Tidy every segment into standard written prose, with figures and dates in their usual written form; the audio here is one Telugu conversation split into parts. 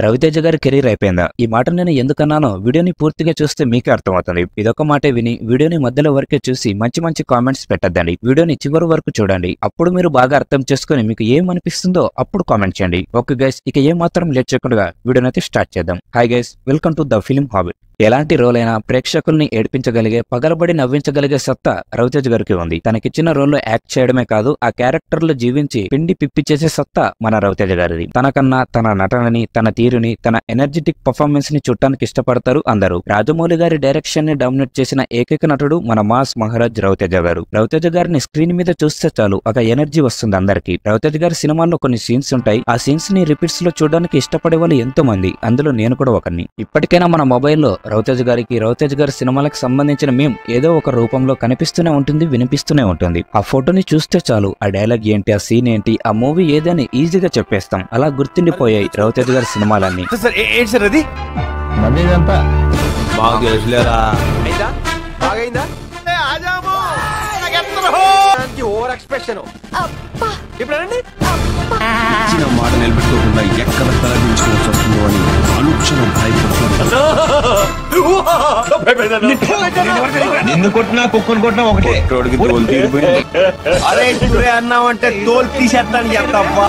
రవితేజ గారి కెరీర్ అయిపోయిందా? ఈ మాట నేను ఎందుకన్నానో వీడియోని పూర్తిగా చూస్తే మీకే అర్థమవుతుంది. ఇదొక మాటే విని వీడియోని మధ్యలో వరకే చూసి మంచి మంచి కామెంట్స్ పెట్టద్దండి. వీడియోని చివరి వరకు చూడండి. అప్పుడు మీరు బాగా అర్థం చేసుకుని మీకు ఏమనిపిస్తుందో అప్పుడు కామెంట్ చేయండి. ఓకే గైస్, ఇక ఏ మాత్రం లేట్ చేయకుండా వీడియోని అయితే స్టార్ట్ చేద్దాం. Hi guys, welcome to the film habit. ఎలాంటి రోల్ అయినా ప్రేక్షకుల్ని ఏడిపించగలిగే, పగలబడి నవ్వించగలిగే సత్తా రవితేజ గారికి ఉంది. తనకిచ్చిన రోల్లో యాక్ట్ చేయడమే కాదు, ఆ క్యారెక్టర్ లో జీవించి పిండి పిప్పి చేసే సత్తా మన రవితేజ గారిది. తనకన్నా తన నటనని, తన తీరుని, తన ఎనర్జెటిక్ పర్ఫార్మెన్స్ ని చూడటానికి ఇష్టపడతారు అందరూ. రాజమౌళి గారి డైరెక్షన్ ని డామినేట్ చేసిన ఏకైక నటుడు మన మాస్ మహారాజ్ రవితేజ గారు. రవితేజ గారిని స్క్రీన్ మీద చూస్తే చాలు ఒక ఎనర్జీ వస్తుంది అందరికి. రవితేజ గారి సినిమాల్లో కొన్ని సీన్స్ ఉంటాయి. ఆ సీన్స్ ని రిపీట్స్ లో చూడడానికి ఇష్టపడే వాళ్ళు ఎంతో మంది, అందులో నేను కూడా ఒకరిని. ఇప్పటికైనా మన మొబైల్లో రవితేజ గారికి, రవితేజ గారి సినిమాలకు సంబంధించిన మేం ఏదో ఒక రూపంలో కనిపిస్తూనే ఉంటుంది, వినిపిస్తూనే ఉంటుంది. ఆ ఫోటోని చూస్తే చాలు ఆ డైలాగ్ ఏంటి, ఆ సీన్ ఏంటి, ఆ మూవీ ఏదని ఈజీగా చెప్పేస్తాం. అలా గుర్తుండిపోయాయి రవితేజ గారి సినిమాలన్నీ. ఇచ్చిన మాట నిలబెట్టుకోకుండా ఎక్కడ తలదించుకోవచ్చు వస్తుందో అని అనుక్షణం నిన్ను కొట్టినా కుక్కను కొట్టినా ఒకటే.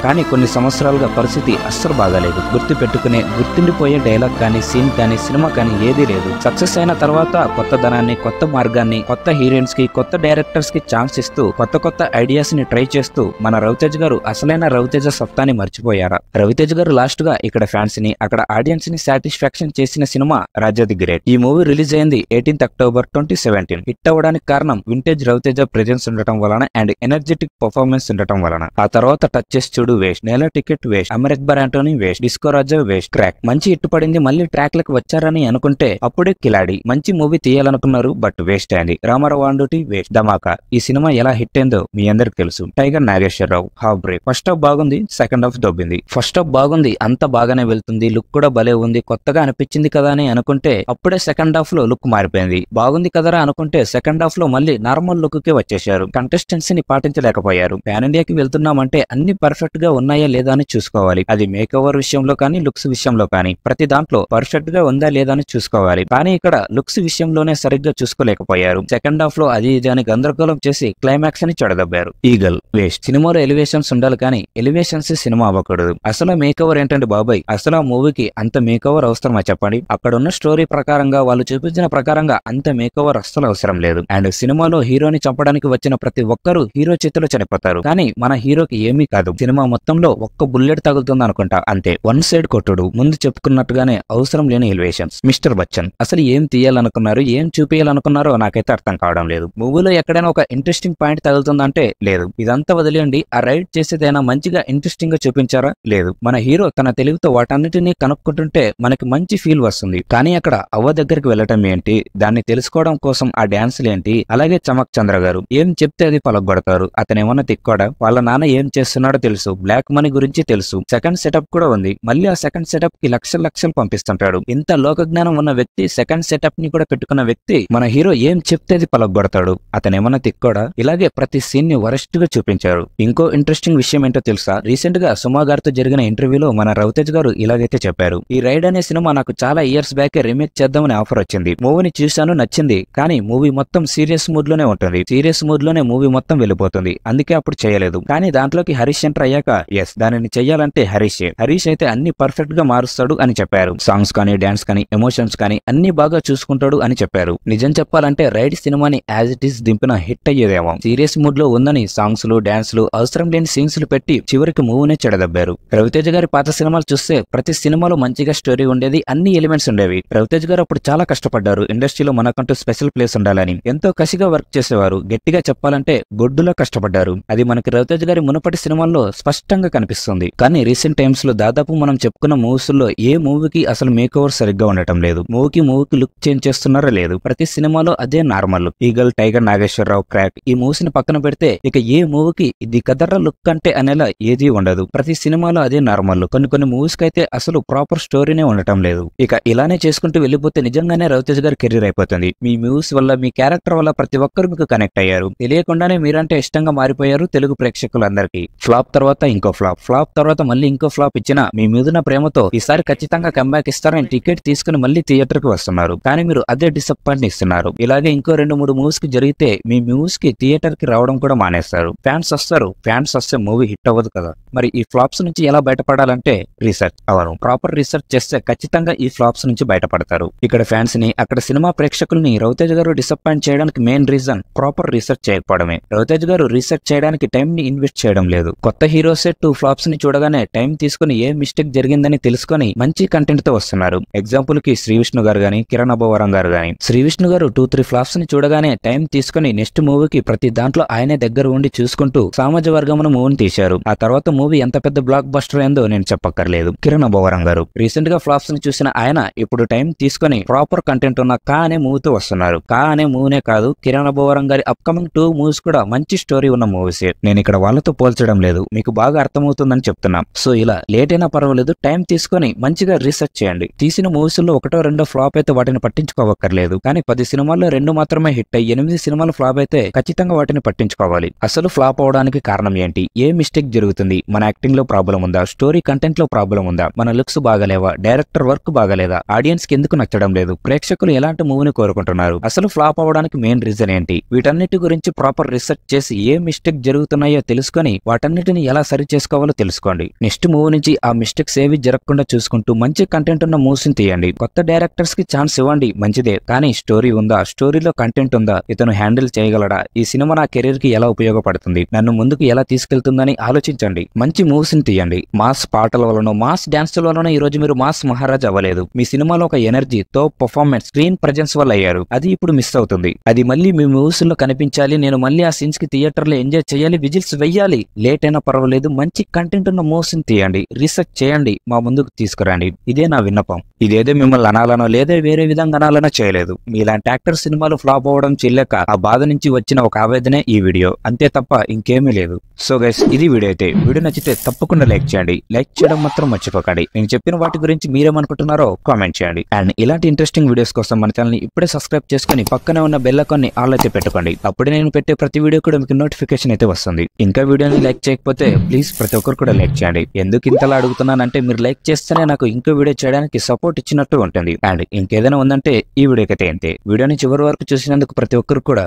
కానీ కొన్ని సంవత్సరాలుగా పరిస్థితి అస్సలు బాగాలేదు. గుర్తు పెట్టుకునే, గుర్తుండిపోయే డైలాగ్ కానీ, సీన్ కానీ, సినిమా కానీ ఏదీ లేదు. సక్సెస్ అయిన తర్వాత కొత్త ధనాన్ని, కొత్త మార్గాన్ని, కొత్త హీరోయిన్స్ కి, కొత్త డైరెక్టర్స్ కి ఛాన్స్ ఇస్తూ కొత్త కొత్త ఐడియాస్ ని ట్రై చేస్తూ మన రవితేజ గారు అసలైన రవితేజ సత్తాని మర్చిపోయారా? రవితేజ గారు లాస్ట్ గా ఇక్కడ ఫ్యాన్స్ ని, అక్కడ ఆడియన్స్ ని సాటిస్ఫాక్షన్ చేసిన సినిమా రాజా ది గ్రేట్. ఈ మూవీ రిలీజ్ అయింది 18th October 2017. హిట్ అవ్వడానికి కారణం వింటేజ్ రవితేజ ప్రెజెన్స్ ఉండటం వలన అండ్ ఎనర్జెటిక్ పర్ఫార్మెన్స్ ఉండటం వలన. ఆ తర్వాత టచ్ చేసి చూడు waste, Nela ticket waste, Amar Akbar Antony waste, disco Raja waste. Krack మంచి హిట్ పడింది, మళ్ళీ ట్రాక్ లకు వచ్చారని అనుకుంటే అప్పుడే కిలాడి మంచి మూవీ తీయాలనుకున్నారు, బట్ వేస్ట్ అయింది. రామారావు ఆండోటి వేస్ట్. ధమాకా ఈ సినిమా ఎలా హిట్ అయిందో మీ అందరికి తెలుసు. Tiger Nageswararao half break. First half బాగుంది, సెకండ్ హాఫ్ దొబ్బింది. ఫస్ట్ హాఫ్ బాగుంది, అంత బాగానే వెళ్తుంది, లుక్ కూడా భలే ఉంది, కొత్తగా అనిపించింది కదా అని అనుకుంటే అప్పుడే సెకండ్ హాఫ్ లో లుక్ మారిపోయింది. బాగుంది కదరా అనుకుంటే సెకండ్ హాఫ్ లో మళ్ళీ నార్మల్ లుక్ కి వచ్చేశారు. కంటెస్టెన్సీ ని పాటించలేకపోయారు. పాన్ ఇండియాకి వెళ్తున్నామంటే అన్ని పర్ఫెక్ట్ గా ఉన్నాయా లేదా అని చూసుకోవాలి. అది మేక్ ఓవర్ విషయంలో కానీ, లుక్స్ విషయంలో కానీ, ప్రతి దాంట్లో పర్ఫెక్ట్ గా ఉందా లేదా అని చూసుకోవాలి. కానీ ఇక్కడ లుక్స్ విషయంలోనే సరిగ్గా చూసుకోలేకపోయారు. సెకండ్ హాఫ్ లో అది ఇది అని గందరగోళం చేసి క్లైమాక్స్ అని చెడదబ్బారు. ఈగల్ వేస్ట్. సినిమాలో ఎలివేషన్స్ ఉండాలి కానీ ఎలివేషన్స్ సినిమా అవ్వకూడదు. అసలు మేక్ ఓవర్ ఏంటంటే బాబాయ్, అసలు ఆ మూవీకి అంత మేక్ ఓవర్ అవసరమా చెప్పండి? అక్కడ ఉన్న స్టోరీ ప్రకారంగా, వాళ్ళు చూపించిన ప్రకారంగా అంత మేక్ ఓవర్ అస్సలు అవసరం లేదు. అండ్ సినిమాలో హీరోని చంపడానికి వచ్చిన ప్రతి ఒక్కరూ హీరో చేతిలో చనిపోతారు. కానీ మన హీరోకి ఏమీ కాదు. సినిమా మొత్తంలో ఒక్క బుల్లెట్ తగులుతుంది అనుకుంటా, అంతే. వన్ సైడ్ కొట్టుడు. ముందు చెప్పుకున్నట్టుగానే అవసరం లేని ఎలివేషన్స్. మిస్టర్ బచ్చన్ అసలు ఏం తీయాలనుకున్నారు, ఏం చూపించాలనుకున్నారో నాకైతే అర్థం కావడం లేదు. మూవీలో ఎక్కడైనా ఒక ఇంట్రెస్టింగ్ పాయింట్ తగులుతుందంటే లేదు. ఇదంతా వదిలేయండి. ఆ రైడ్ చేసేదైనా మంచిగా ఇంట్రెస్టింగ్ గా చూపించారా? లేదు. మన హీరో తన తెలివితో వాటన్నిటినీ కనుక్కుంటుంటే మనకి మంచి ఫీల్ వస్తుంది. కానీ అక్కడ అవ్వ దగ్గరికి వెళ్ళటం ఏంటి, దాన్ని తెలుసుకోవడం కోసం ఆ డాన్సులు ఏంటి? అలాగే చమక్ చంద్ర గారు ఏం చెప్తే అది పలగొడతారు. అతనేమన్నా తిక్కోడా? వాళ్ళ నాన్న ఏం చేస్తున్నాడో తెలుసు, బ్లాక్ మనీ గురించి తెలుసు, సెకండ్ సెటప్ కూడా ఉంది. మళ్ళీ ఆ సెకండ్ సెటప్ కి లక్షలు లక్షలు పంపిస్తుంటాడు. ఇంత లోక జ్ఞానం ఉన్న వ్యక్తి, సెకండ్ సెటప్ ని కూడా పెట్టుకున్న వ్యక్తి మన హీరో ఏం చెప్తే అది పలగొడతాడు. అతనేమన్నా తిక్కోడా? ఇలాగే ప్రతి సీన్ ని వరస్ట్ గా చూపించారు. ఇంకో ఇంట్రెస్టింగ్ విషయం ఏంటో తెలుసా? రీసెంట్ గా సుమా గారితో జరిగిన ఇంటర్వ్యూలో మన రవితేజ గారు ఇలాగైతే చెప్పారు. ఈ రైడ్ అనే సినిమా నాకు చాలా ఇయర్స్ బ్యాక్ రీమేక్ చేద్దామని ఆఫర్ వచ్చింది. మూవీని చూశాను, నచ్చింది. కానీ మూవీ మొత్తం సీరియస్ మూడ్ లోనే ఉంటుంది. సీరియస్ మూడ్ లోనే మూవీ మొత్తం వెళ్ళిపోతుంది. అందుకే అప్పుడు చేయలేదు. కానీ దాంట్లోకి హరీష్ ఎంటర్ అయ్యాక ఎస్, దానిని చెయ్యాలంటే హరీష్ అయితే అన్ని పర్ఫెక్ట్ గా మారుస్తాడు అని చెప్పారు. సాంగ్స్ కానీ, డాన్స్ కానీ, ఎమోషన్స్ కానీ అన్ని బాగా చూసుకుంటాడు అని చెప్పారు. నిజం చెప్పాలంటే రైడ్ సినిమాని యాజ్ ఇట్ ఈస్ దింపిన హిట్ అయ్యేదేమో. సీరియస్ మూడ్ లో ఉందని సాంగ్స్ లు, డాన్స్ లు, అవసరం లేని సీన్స్ లు పెట్టి చివరికి మూవీనే చెడదబ్బారు. రవితేజ గారి పాత సినిమాలు చూస్తే ప్రతి సినిమాలో మంచిగా స్టోరీ ఉండేది, అన్ని ఎలిమెంట్స్ ఉండేవి. రవితేజ గారు అప్పుడు చాలా కష్టపడ్డారు. ఇండస్ట్రీలో మనకంటూ స్పెషల్ ప్లేస్ ఉండాలని ఎంతో కసిగా వర్క్ చేసేవారు. గట్టిగా చెప్పాలంటే గొడ్డులా కష్టపడ్డారు. అది మనకి రవితేజ గారి మునుపటి సినిమాల్లో స్పష్టంగా కనిపిస్తుంది. కానీ రీసెంట్ టైమ్స్ లో దాదాపు మనం చెప్పుకున్న మూవీస్ లో ఏ మూవీకి అసలు మేక్ ఓవర్ సరిగ్గా ఉండటం లేదు. మూవీకి లుక్ చేంజ్ చేస్తున్నారో లేదు. ప్రతి సినిమాలో అదే normal. Eagle, tiger Nageswararao, crack ఈ మూవీస్ ని పక్కన పెడితే ఇక ఏ మూవీకి ఇది కదర్ర లుక్ అంటే అనేలా ఏదీ ఉండదు. ప్రతి సినిమాలో అదే నార్మల్. కొన్ని మూవీస్ కి అయితే అసలు ప్రాపర్ స్టోరీనే ఉండటం లేదు. ఇక ఇలానే చేసుకుంటూ వెళ్ళిపోతే నిజంగానే రవితేజ గారి గారి కెరీర్ అయిపోతుంది. మీ మూవీస్ వల్ల, మీ క్యారెక్టర్ వల్ల ప్రతి ఒక్కరు మీకు కనెక్ట్ అయ్యారు. తెలియకుండానే మీరంటే ఇష్టంగా మారిపోయారు తెలుగు ప్రేక్షకులందరికీ. ఫ్లాప్ తర్వాత ఇంకో ఫ్లాప్, ఫ్లాప్ తర్వాత మళ్ళీ ఇంకో ఫ్లాప్ ఇచ్చినా మీ మీదున్న ప్రేమతో ఈసారి ఖచ్చితంగా కంబ్యాక్ ఇస్తారని టికెట్ తీసుకుని మళ్ళీ థియేటర్ కి వస్తున్నారు. కానీ మీరు అదే డిసప్పాయింట్ ఇస్తున్నారు. ఇలాగే ఇంకో 2-3 మూవీస్ కి జరిగితే మీ మూవీస్ కి థియేటర్ కి రావడం కూడా మానేస్తారు. ఫ్యాన్స్ వస్తారు, ఫ్యాన్స్ వస్తే మూవీ హిట్ అవ్వదు కదా. మరి ఈ ఫ్లాప్స్ నుంచి ఎలా బయటపడాలంటే రీసెర్చ్ అవరు. ప్రాపర్ రీసెర్చ్ చేస్తే ఖచ్చితంగా ఈ ఫ్లాప్స్ నుంచి బయటపడతారు. ఇక్కడ ఫ్యాన్స్ ని, అక్కడ సినిమా ప్రేక్షకుల్ని రవితేజ గారు డిసప్పాయింట్ చేయడానికి మెయిన్ రీజన్ ప్రాపర్ రీసెర్చ్ చేయకపోవడమే. రవితేజ గారు రీసెర్చ్ చేయడానికి టైం ని ఇన్వెస్ట్ చేయడం లేదు. కొత్త హీరోసే 2 ఫ్లాప్స్ ని చూడగానే టైం తీసుకుని ఏ మిస్టేక్ జరిగిందని తెలుసుకొని మంచి కంటెంట్ తో వస్తున్నారు. ఎగ్జాంపుల్ కి శ్రీ విష్ణు గారు గాని, కిరణ్ అబ్బవరం గారు గాని. శ్రీ విష్ణు గారు 2-3 ఫ్లాప్స్ ని చూడగానే టైం తీసుకుని నెక్స్ట్ మూవీకి ప్రతి దాంట్లో ఆయనే దగ్గర ఉండి చూసుకుంటూ సామాజ వర్గమును మూవీని తీశారు. ఆ తర్వాత మూవీ ఎంత పెద్ద బ్లాక్ బస్టర్ అయిందో నేను చెప్పక్కర్లేదు. కిరణ్ అబ్బవరం గారు రీసెంట్ గా ఫ్లాప్స్ ని చూసిన ఆయన ఇప్పుడు టైం తీసుకుని ప్రాపర్ కంటెంట్ ఉన్న కా అనే మూవీతో వస్తున్నారు. కా అనే మూవీనే కాదు, కిరణ్ అబ్బవరం గారి అప్కమింగ్ 2 మూవీస్ కూడా మంచి స్టోరీ ఉన్న మూవీస్. నేను ఇక్కడ వాళ్ళతో పోల్చడం లేదు, మీకు బాగా అర్థమవుతుందని చెప్తున్నా. సో ఇలా లేట్ అయినా పర్వాలేదు, టైం తీసుకొని మంచిగా రీసెర్చ్ చేయండి. తీసిన మూవీస్ లో 1-2 ఫ్లాప్ అయితే వాటిని పట్టించుకోవక్కర్లేదు. కానీ 10 సినిమాల్లో 2 మాత్రమే హిట్ అయ్యి 8 సినిమాలు ఫ్లాప్ అయితే ఖచ్చితంగా వాటిని పట్టించుకోవాలి. అసలు ఫ్లాప్ అవడానికి కారణం ఏంటి? ఏ మిస్టేక్ జరుగుతుంది? మన యాక్టింగ్ లో ప్రాబ్లం ఉందా? స్టోరీ కంటెంట్ లో ప్రాబ్లం ఉందా? మన లుక్స్ బాగాలేవా? డైరెక్టర్ వర్క్ బాగాలేదా? ఆడియన్స్ కి ఎందుకు నచ్చడం లేదు? ప్రేక్షకులు ఎలాంటి మూవీని కోరుకుంటున్నారు? అసలు ఫ్లాప్ అవడానికి మెయిన్ రీజన్ ఏంటి? వీటన్నిటి గురించి ప్రాపర్ రీసెర్చ్ చేసి ఏ మిస్టేక్ జరుగుతున్నాయో తెలుసుకొని వాటన్నిటిని ఎలా సరి చేసుకోవాలో తెలుసుకోండి. నెక్స్ట్ మూవీ నుంచి ఆ మిస్టేక్స్ ఏవి జరగకుండా చూసుకుంటూ మంచి కంటెంట్ ఉన్న మూవీస్ తీయండి. కొత్త డైరెక్టర్స్ కి ఛాన్స్ ఇవ్వండి, మంచిదే. కానీ స్టోరీ ఉందా? స్టోరీలో కంటెంట్ ఉందా? ఇతను హ్యాండిల్ చేయగలడా? ఈ సినిమా నా కెరీర్ కి ఎలా ఉపయోగపడుతుంది? నన్ను ముందుకు ఎలా తీసుకెళ్తుందని ఆలోచించండి. మంచి మూవీస్ ని తీయండి. మాస్ పాటల వలన, మాస్ డాన్సుల వలన ఈ రోజు మీరు మాస్ మహారాజ్ అవ్వలేదు. మీ సినిమాలో ఒక ఎనర్జీ తో పర్ఫార్మెన్స్, స్క్రీన్ ప్రెజెన్స్ వల్ల అయ్యారు. అది ఇప్పుడు మిస్ అవుతుంది. అది మళ్ళీ మీ మూవీస్ లో కనిపించాలి. నేను మళ్ళీ ఆ సీన్స్ కి థియేటర్ లో ఎంజాయ్ చేయాలి, విజిల్స్ వెయ్యాలి. లేట్ అయినా పర్వాలేదు, మంచి కంటెంట్ ఉన్న మూవీస్ ని తీయండి. రీసెర్చ్ చేయండి, మా ముందుకు తీసుకురండి. ఇదే నా విన్నపం. ఇదేదో మిమ్మల్ని అనాలనో లేదా వేరే విధంగా అనాలనో చేయలేదు. మీలాంటి యాక్టర్ సినిమాలు ఫ్లాప్ అవ్వడం చెల్లక ఆ బాధ నుంచి వచ్చిన ఒక ఆవేదనే ఈ వీడియో, అంతే తప్ప ఇంకేమీ లేదు. సో గైస్, ఇది వీడియో అయితే. వీడియో నచ్చితే తప్పకుండా లైక్ చేయండి. లైక్ చేయడం మాత్రం మర్చిపోకండి. నేను చెప్పిన వాటి గురించి మీరేమనుకుంటున్నారో కామెంట్ చేయండి. అండ్ ఇలాంటి ఇంట్రెస్టింగ్ వీడియోస్ కోసం మన ఛానల్ ని ఇప్పుడే సబ్స్క్రైబ్ చేసుకుని పక్కనే ఉన్న బెల్ ఐకాన్ ని ఆల్ అయితే పెట్టుకోండి. అప్పుడే నేను పెట్టే ప్రతి వీడియో కూడా మీకు నోటిఫికేషన్ అయితే వస్తుంది. ఇంకా వీడియోని లైక్ చేయకపోతే ప్లీజ్ ప్రతి ఒక్కరు కూడా లైక్ చేయండి. ఎందుకు ఇంతలా అడుగుతున్నానంటే మీరు లైక్ చేస్తేనే నాకు ఇంకో వీడియో చేయడానికి సపోర్ట్ ఇచ్చినట్టు ఉంటుంది. అండ్ ఇంకేదైనా ఉందంటే ఈ వీడియోకి అయితే అంతే. వీడియోని చివరి వరకు చూసినందుకు ప్రతి ఒక్కరు కూడా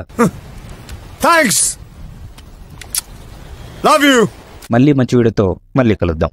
థాంక్స్. Love you. మళ్ళీ మంచి వీడియోతో మళ్ళీ కలుద్దాం.